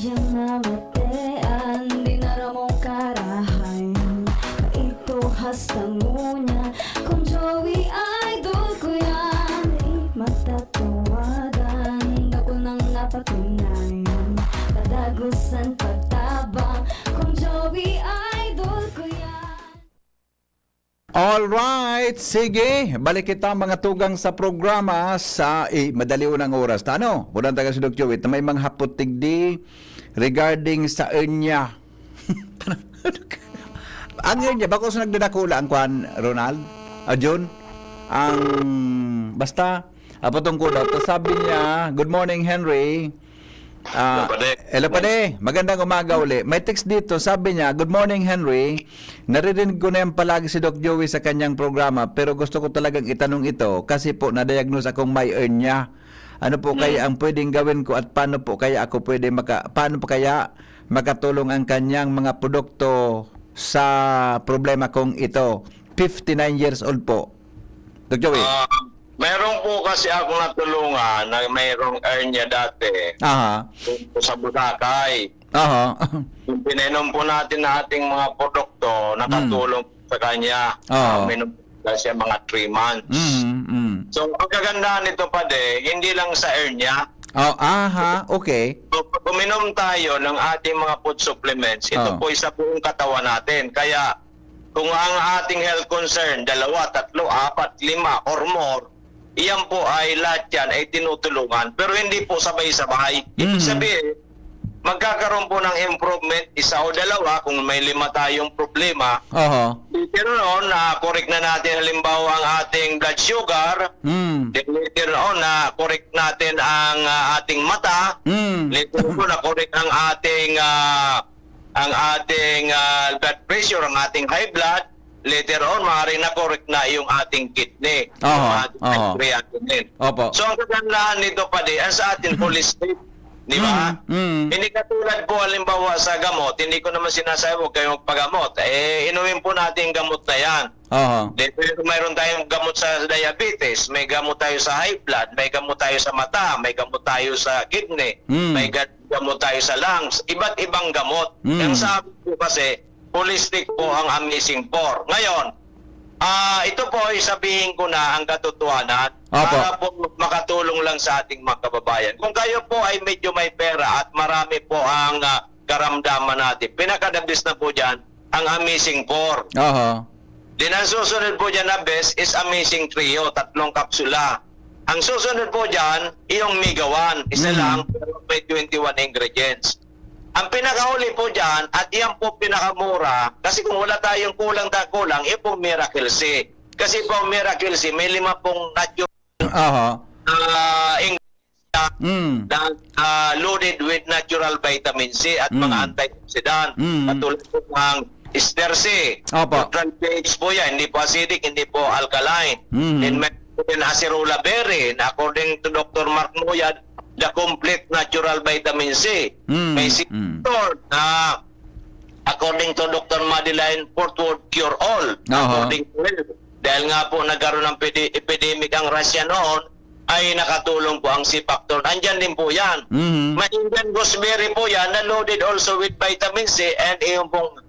Yang namatean Dinaramong karahay Ito hastangunya Kung Joey idol ko yan Matatawadan Ako nang napatunayan Kadagusan pagtabang Kung Joey idol ko yan Alright, sige. Balik kita mga tugang sa programa sa madali unang oras. Tano, unang taga si Dr. Joey, na may mga haputigdi regarding sa Enya. Ang Enya, bako sa nagdadakula ang kwan, Ronald? Jun? Ang, basta, apatong ko daw. Sabi niya, good morning, Henry. Hello pade, magandang umaga uli. May text dito, sabi niya, good morning Henry. Naririnig ko na yan palagi si Doc Joey sa kanyang programa, pero gusto ko talagang itanong ito kasi po na-diagnose akong may hernia. Ano po kaya ang pwedeng gawin ko at paano po kaya ako pwede paano po kaya makatulong ang kanyang mga produkto sa problema kong ito? 59 years old po. Doc Joey. Meron po kasi ako natulungan na mayroong hernia dati Aha. sa Boracay. Aha. Yung pinainom po natin na ating mga produkto, nakatulong sa kanya. Minom siya mga 3 months. So, ang kagandahan nito pa hindi lang sa hernia. Okay. So, pag uminom tayo ng ating mga food supplements, ito po isa buong katawan natin. Kaya, kung ang ating health concern, 2, 3, 4, 5 or more, iyan po ay lahat yan ay tinutulungan pero hindi po sabay-sabay. Ibig sabihin, magkakaroon po ng improvement, isa o dalawa kung may 5 tayong problema. Later on, correct na natin halimbawa ang ating blood sugar. Then later on, correct natin ang ating mata. Later on, correct ang ating blood pressure, ang ating high blood. Later on, maaaring na-correct na yung ating kidney. Yung ating creatinine. So, ang kagandahan nito pa din, ang sa atin holistic. Di ba? Hindi katulad po halimbawa sa gamot, hindi ko naman sinasabi huwag kayong magpagamot. Inumin po natin gamot na yan. Pero mayroon tayong gamot sa diabetes, may gamot tayo sa high blood, may gamot tayo sa mata, may gamot tayo sa kidney, may gamot tayo sa lungs, iba't ibang gamot. Ang sabi ko kasi, holistic po ang Amazing 4. Ngayon, ito po ay sabihin ko na ang katotohanan para po makatulong lang sa ating mga kababayan. Kung kayo po ay medyo may pera at marami po ang karamdaman natin, pinakadabis na po dyan ang Amazing 4. Din ang susunod po dyan na best is Amazing Trio, 3 kapsula. Ang susunod po dyan, yung Mega 1, isa lang pero may 21 ingredients. Ang pinakahuli po dyan, at yan po pinakamura, kasi kung wala tayong kulang, yun po Miracle C. Kasi po Miracle C, may 5 pong natural ingredients loaded with natural vitamin C at mga antioxidant. Katulad po ng Ester C. Neutral pH po yan, hindi po acidic, hindi po alkaline. Then may acerola berry, na according to Dr. Mark Moyad, the complete natural vitamin C. May C-Store na according to Dr. Madeline Portwood Cure All. According to him, dahil nga po nagkaroon ng epidemic ang Russia noon, ay nakatulong po ang C-Factor. Andyan din po yan. May Indian gooseberry po yan na loaded also with vitamin C and yung pong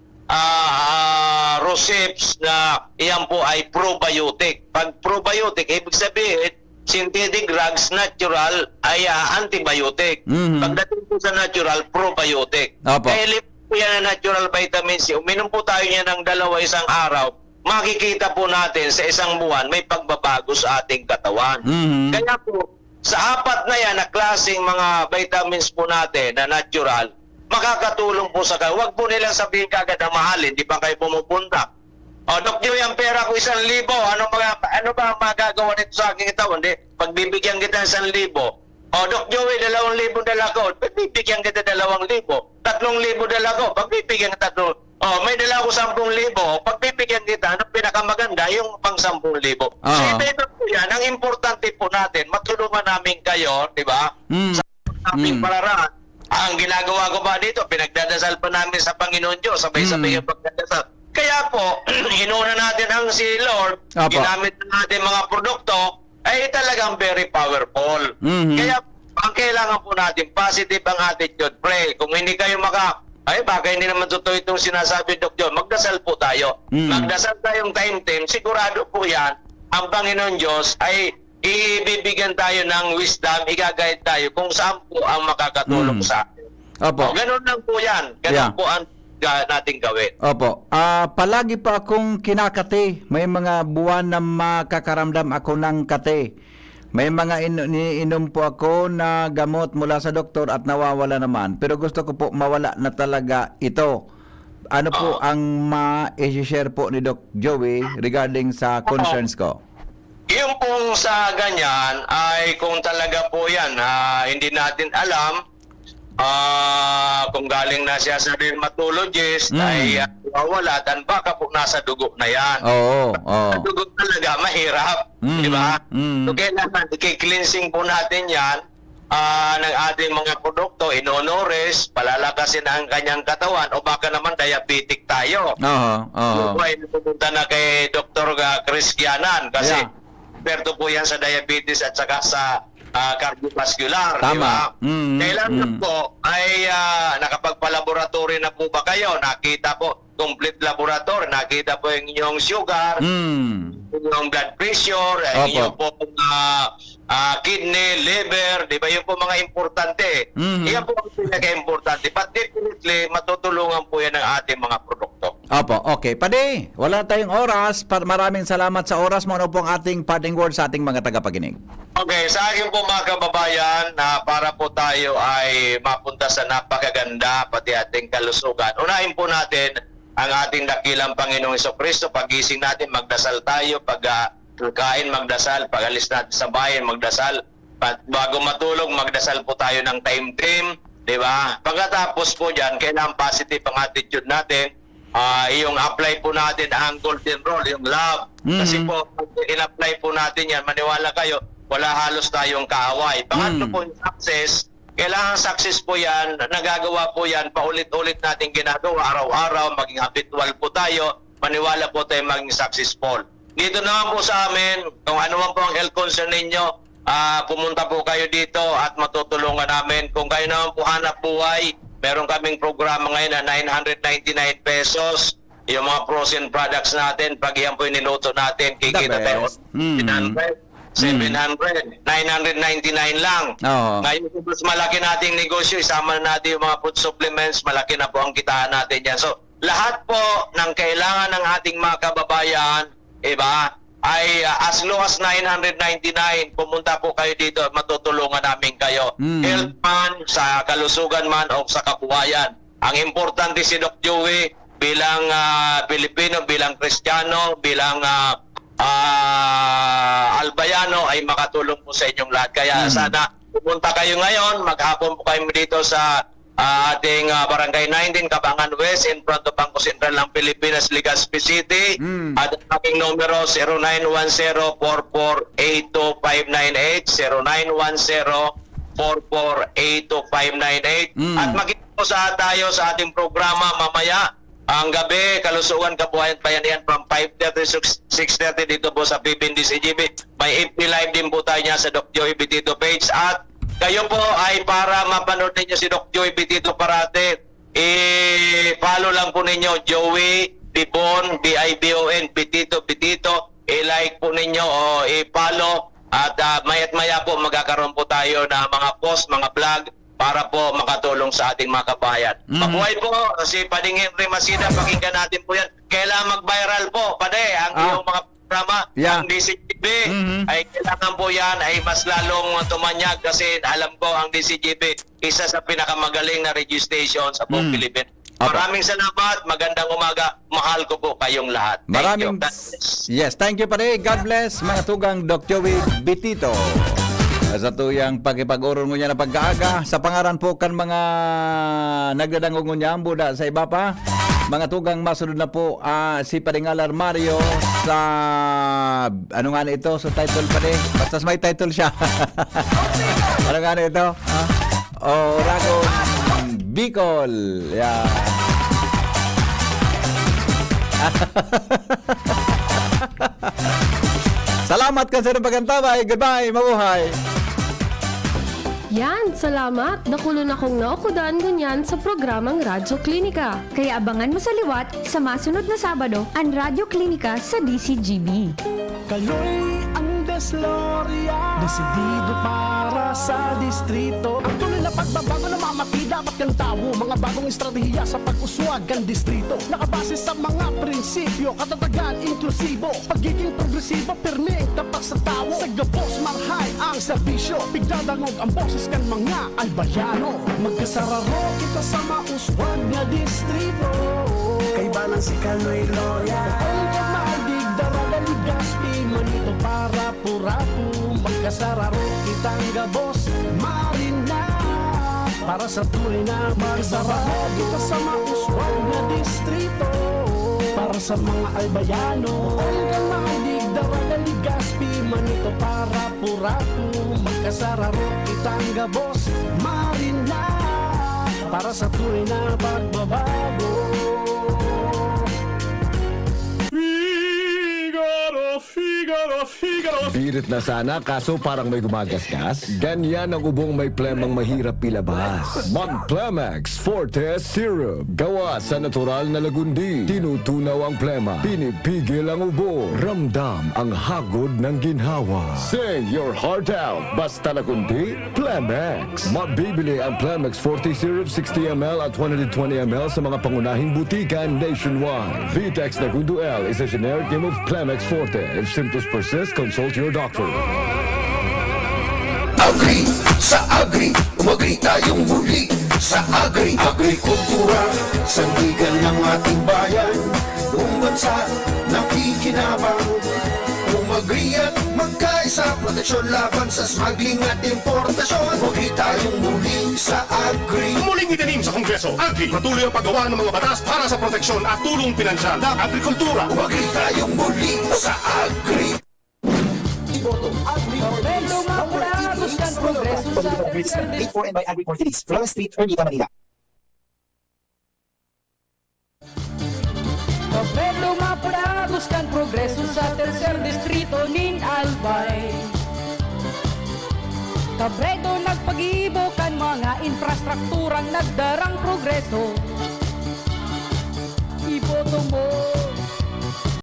Rosips na iyan po ay probiotic. Pag probiotic, ibig sabihin, synthetic drugs, natural, ay antibiotic. Pagdating po sa natural, probiotic. Kaya po yan na natural vitamin C. Uminom po tayo niya ng 2 isang araw, makikita po natin sa isang buwan may pagbabago sa ating katawan. Kaya po, sa 4 na yan na klaseng mga vitamins po natin na natural, makakatulong po sa kayo. Huwag po nilang sabihin kagad na mahalin, di pa kayo pumupunta. Dok Joey, ang pera ko 1,000. Ano ba magagawa nito sa aking ito? Hindi, pagbibigyan kita 1,000. Dok Joey, 2,000 dala ko. Pagbibigyan kita 2,000. 3,000 dala ko. Pagbibigyan kita 3. May dala ko 10,000. Pagbibigyan kita, ano pinakamaganda? Yung pang 10,000. So, iba po yan. Ang importante po natin, matulungan namin kayo, di ba? Sa aming pararaan. Ang ginagawa ko ba dito, pinagdadasal pa namin sa Panginoon Diyos, sabay-sabay yung pagdadasal. Kaya po, inuna natin ang si Lord, ginamit natin mga produkto, ay talagang very powerful. Kaya ang kailangan po natin, positive ang attitude, pray. Kung hindi kayo baka hindi naman totoo itong sinasabi, Dok John, magdasal po tayo. Magdasal tayong time, sigurado po yan, ang Panginoon Diyos ay ibibigyan tayo ng wisdom, igagayad tayo kung saan po ang makakatulong sa atin. Ganun lang po yan. Ganun po ang nating gawin. Palagi pa akong kinakati. May mga buwan na makakaramdam ako ng kati. May mga iniinom po ako na gamot mula sa doktor at nawawala naman. Pero gusto ko po mawala na talaga ito. Ano po ang ma-share po ni Doc Joey regarding sa concerns ko? Yung pong sa ganyan ay kung talaga po yan, hindi natin alam kung galing na siya sa dermatologist ay wala, dan baka po nasa dugo na yan. Sa dugo talaga, mahirap. Di ba? So kailangan, i-cleansing po natin yan ng ating mga produkto, inonores, palalakasin ang kanyang katawan, o baka naman diabetic tayo. So ay pupunta na kay Dr. Chris Gianan kasi eksperto po yan sa diabetes at saka sa cardiovascular. Tama. Kailangan po ay nakapagpa-laboratory na po ba kayo? Nakita po, complete laboratory, nakita po yung inyong sugar, yung blood pressure, yung po kidney, liver, di ba? Yung po mga importante. Yan po ang pinaka-importante. But definitely, matutulungan po yan ng ating mga produkto. Opo, okay. Pade, wala tayong oras. Maraming salamat sa oras mo. Ano po ang ating parting word sa ating mga tagapakinig? Okay, sa akin po mga kababayan, na para po tayo ay mapunta sa napakaganda pati ating kalusugan. Unahin po natin ang ating dakilang Panginoong Jesucristo. Pagising natin, magdasal tayo. Pagkain, magdasal. Pag-alis natin sa bayan, magdasal. Bago matulog, magdasal po tayo ng time-time. Diba? Pagkatapos po dyan, kailangan positive ang attitude natin. Yung apply po natin ang golden rule, yung love. Kasi po, in-apply po natin yan, maniwala kayo, wala halos tayong kaaway. Pangatlo po yung success, kailangan success po yan, nagagawa po yan, paulit-ulit natin ginagawa, araw-araw, maging habitual po tayo, maniwala po tayo maging successful. Dito naman po sa amin, kung ano man po ang health concern ninyo, pumunta po kayo dito at matutulungan namin. Kung kayo naman po hanap buhay, meron kaming programa ngayon na 999 pesos. Yung mga frozen products natin, pag yan po yung niluto natin, kikita tayo 700, 999 lang. Oo. Ngayon, kung mas malaki nating negosyo, isama na natin yung mga food supplements, malaki na po ang kitaan natin yan. So, lahat po ng kailangan ng ating mga kababayan, iba, ay as low as 999, pumunta po kayo dito at matutulungan namin kayo. Health man, sa kalusugan man o sa kabuhayan. Ang importante si Doc Joey bilang Pilipino, bilang Kristiyano, bilang albayano ay makatulong po sa inyong lahat. Kaya sana pumunta kayo ngayon, maghapon po kayo dito sa ating Barangay 19, Cabangan West, in front of Bangko Sentral ng Pilipinas, Legazpi City. At ang aking numero 0910-4482-598, 0910-4482-598. At makita po tayo sa ating programa mamaya, ang gabi, Kalusugan, Kabuhayan, Bayanihan from 5:30 to 6:30 dito po sa PBND-CGB. May FB Live din po tayo niya sa Doc Joey Betito page. At kayo po ay para mapanood ninyo si Doc Joey Betito parate, i-follow lang po ninyo Joey Bibon, B-I-B-O-N, Betito, i-like po ninyo o i-follow at maya't maya po magkakaroon po tayo na mga post, mga vlog para po makatulong sa ating mga kabayan. Mabuhay po si Pading Henry Masida, pakinggan natin po yan. Kailangan mag-viral po, Pade, ang iyong mga programa, ang DCGB, ay kailangan po yan ay mas lalong tumanyag kasi alam ko ang DCGB, isa sa pinakamagaling na radio station sa buong Pilipinas. Maraming salamat, magandang umaga, mahal ko po kayong lahat. Thank you. Yes, thank you pare. God bless mga tugang Doc Joey Betito. Sa tuyang pagipag-uron mo niya na pagkaaga, sa pangaran po kan mga nagdadangog mo niya ang buda sa iba pa, mga tugang masunod na po si Paringalar Mario sa ano nga na ito, sa title pa rin, basta may title siya. Ano nga na ito? Oragon Bicol. Yeah. Salamat ka sa pagkantabay. Goodbye, mabuhay. Yan, salamat. Nakulon akong naukudan ngunyan sa programang Radyo Klinika. Kaya abangan mo sa liwat sa masunod na Sabado ang Radyo Klinika sa DCGB. Kaloy ang Desloria, desidido para sa distrito. Ang tuloy na pagbabago na mamati dapat kang tawo. Mga bagong estratehiya sa pag-uswag ang distrito. Nakabase sa mga prinsipyo, katatagan, inklusibo. Pagiging progresibo, pirmi, tapat sa tao. Sa gabos, marhay ang serbisyo. Bigdadangog ang boses kan mga albayano. Magkasararo kita sa mauswag na distrito. Kay balang si Kaloy Loria. Ang kamadig, daraga, Legazpi, manito para purapu. Magkasararo kitang gabos, marina. Para sa tunay na magsararo kita sa mauswag na distrito. Para sa mga albayano. Ang kamadig, daraga, Legazpi, manito para purapu. Magkasararo kitang gabos, marina. Para sa tunay na pagbabago. Figaro, Figaro. Birit na sana kaso parang may gumagasgas. Ganyan ang ubong may plemang mahirap ilabas. Mag Plemex Forte Syrup. Gawa sa natural na lagundi. Tinutunaw ang plema. Pinipigil ang ubo. Ramdam ang hagod ng ginhawa. Sing your heart out. Basta lagundi, Plemex. Mabibili ang Plemex Forte Syrup 60 ml at 120 ml sa mga pangunahing butika nationwide. Vitex Nagundo L is a generic name of Plemex Forte. If symptoms persist, consult your doctor. Agri sa Agri, umagri tayong muli sa Agri. Agrikultura, sandigan ng ating bayan, buong bansa nakikinabang. Umagri at magkaisa, proteksyon laban sa smuggling at importasyon. Umagri tayong muli sa Agri. Muling itinim sa Kongreso, Agri, patuloy ang paggawa ng mga batas para sa proteksyon at tulong pinansyal ng agrikultura. Umagri tayong muli sa Agri. Pablo Mapura buscan progreso sa tercer distrito nin Albay. Kabredo nagpagibo kan mga infrastrukturang nagdarang progreso. Iboto mo